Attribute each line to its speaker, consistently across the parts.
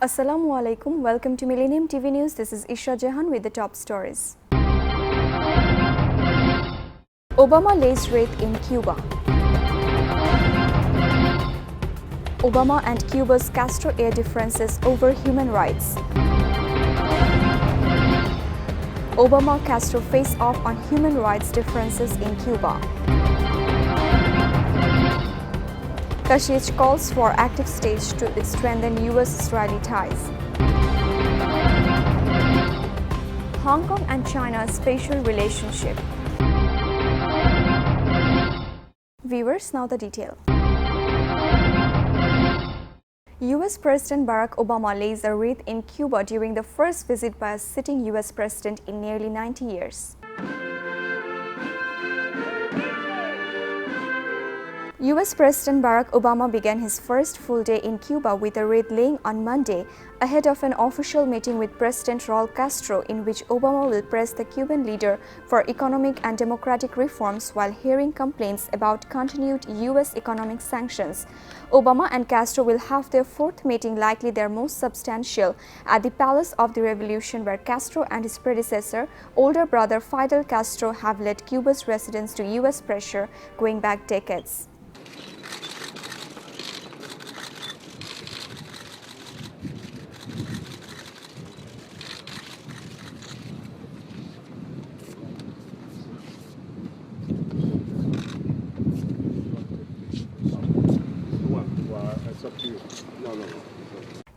Speaker 1: Assalamu alaikum. Welcome to Millennium TV News. This is Isha Jahan with the top stories. Obama lays wreath in Cuba. Obama and Cuba's Castro air differences over human rights. Obama-Castro face off on human rights differences in Cuba. Kasich calls for active stage to strengthen US-Israeli ties. Hong Kong and China's spatial relationship. Viewers, now the detail. US President Barack Obama lays a wreath in Cuba during the first visit by a sitting US president in nearly 90 years. US President Barack Obama began his first full day in Cuba with a wreath laying on Monday, ahead of an official meeting with President Raul Castro, in which Obama will press the Cuban leader for economic and democratic reforms while hearing complaints about continued US economic sanctions. Obama and Castro will have their fourth meeting, likely their most substantial, at the Palace of the Revolution, where Castro and his predecessor, older brother Fidel Castro, have led Cuba's resistance to US pressure going back decades.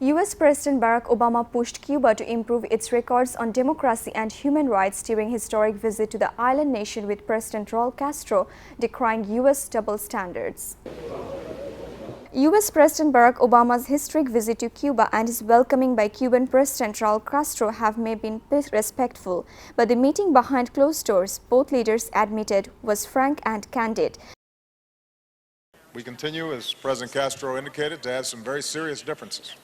Speaker 1: US President Barack Obama pushed Cuba to improve its records on democracy and human rights during his historic visit to the island nation, with President Raul Castro decrying US double standards. US President Barack Obama's historic visit to Cuba and his welcoming by Cuban President Raul Castro have may been respectful, but the meeting behind closed doors, both leaders admitted, was frank and candid.
Speaker 2: We continue, as President Castro indicated, to have some very serious differences,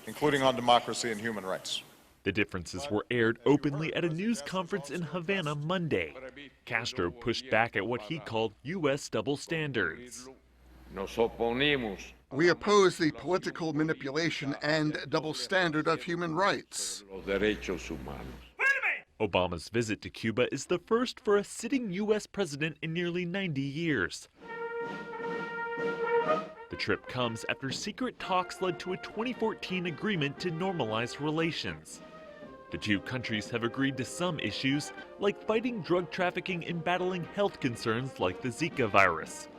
Speaker 2: including on democracy and human rights.
Speaker 3: The differences were aired openly at a news conference in Havana Monday. Castro pushed back at what he called U.S. double standards.
Speaker 4: We oppose the political manipulation and double standard of human rights.
Speaker 3: Obama's visit to Cuba is the first for a sitting U.S. president in nearly 90 years. The trip comes after secret talks led to a 2014 agreement to normalize relations. The two countries have agreed to some issues, like fighting drug trafficking and battling health concerns like the Zika virus.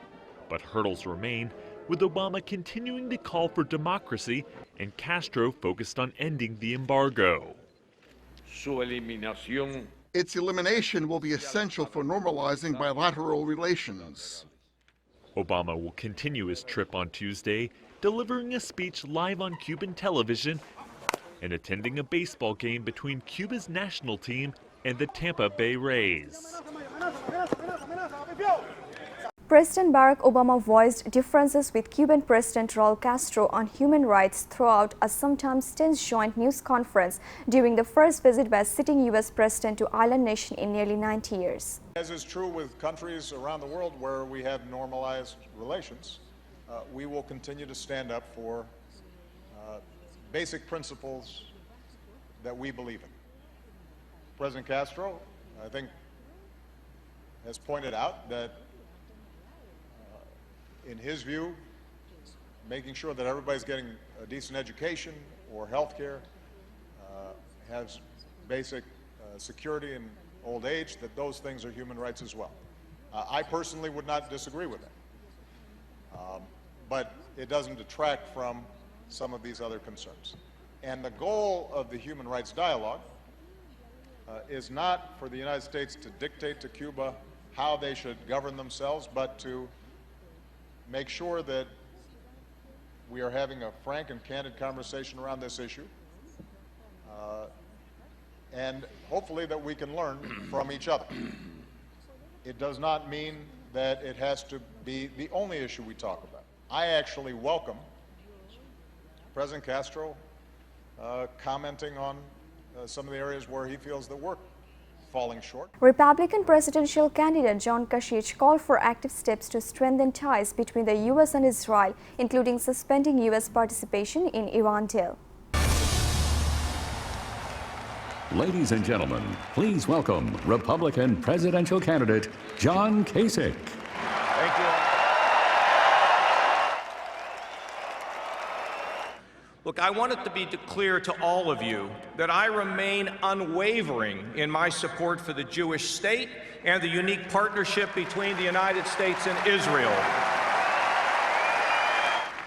Speaker 3: But hurdles remain, with Obama continuing to call for democracy and Castro focused on ending the embargo.
Speaker 4: Its elimination will be essential for normalizing bilateral relations.
Speaker 3: Obama will continue his trip on Tuesday, delivering a speech live on Cuban television and attending a baseball game between Cuba's national team and the Tampa Bay Rays.
Speaker 1: President Barack Obama voiced differences with Cuban President Raul Castro on human rights throughout a sometimes tense joint news conference during the first visit by a sitting U.S. president to island nation in nearly 90 years.
Speaker 2: As is true with countries around the world where we have normalized relations, we will continue to stand up for basic principles that we believe in. President Castro, I think, has pointed out that in his view, making sure that everybody's getting a decent education or health care, has basic security in old age, that those things are human rights as well. I personally would not disagree with that. But it doesn't detract from some of these other concerns. And the goal of the human rights dialogue is not for the United States to dictate to Cuba how they should govern themselves, but to make sure that we are having a frank and candid conversation around this issue, and hopefully that we can learn from each other. It does not mean that it has to be the only issue we talk about. I actually welcome President Castro commenting on some of the areas where he feels that we're falling short.
Speaker 1: Republican presidential candidate John Kasich called for active steps to strengthen ties between the U.S. and Israel, including suspending U.S. participation in Iran deal.
Speaker 5: Ladies and gentlemen, please welcome Republican presidential candidate John Kasich.
Speaker 6: Thank you. Look, I want it to be clear to all of you that I remain unwavering in my support for the Jewish state and the unique partnership between the United States and Israel.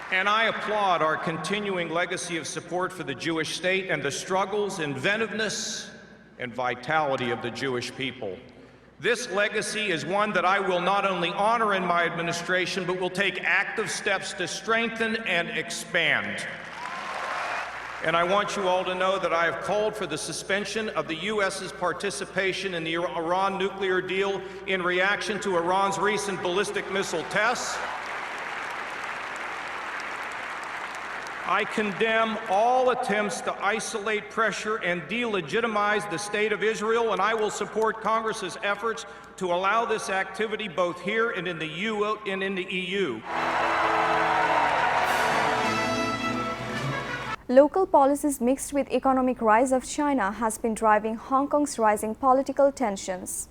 Speaker 6: And I applaud our continuing legacy of support for the Jewish state and the struggles, inventiveness, and vitality of the Jewish people. This legacy is one that I will not only honor in my administration, but will take active steps to strengthen and expand. And I want you all to know that I have called for the suspension of the U.S.'s participation in the Iran nuclear deal in reaction to Iran's recent ballistic missile tests. I condemn all attempts to isolate, pressure, and delegitimize the State of Israel, and I will support Congress's efforts to allow this activity both here and in the EU.
Speaker 1: Local policies mixed with economic rise of China has been driving Hong Kong's rising political tensions.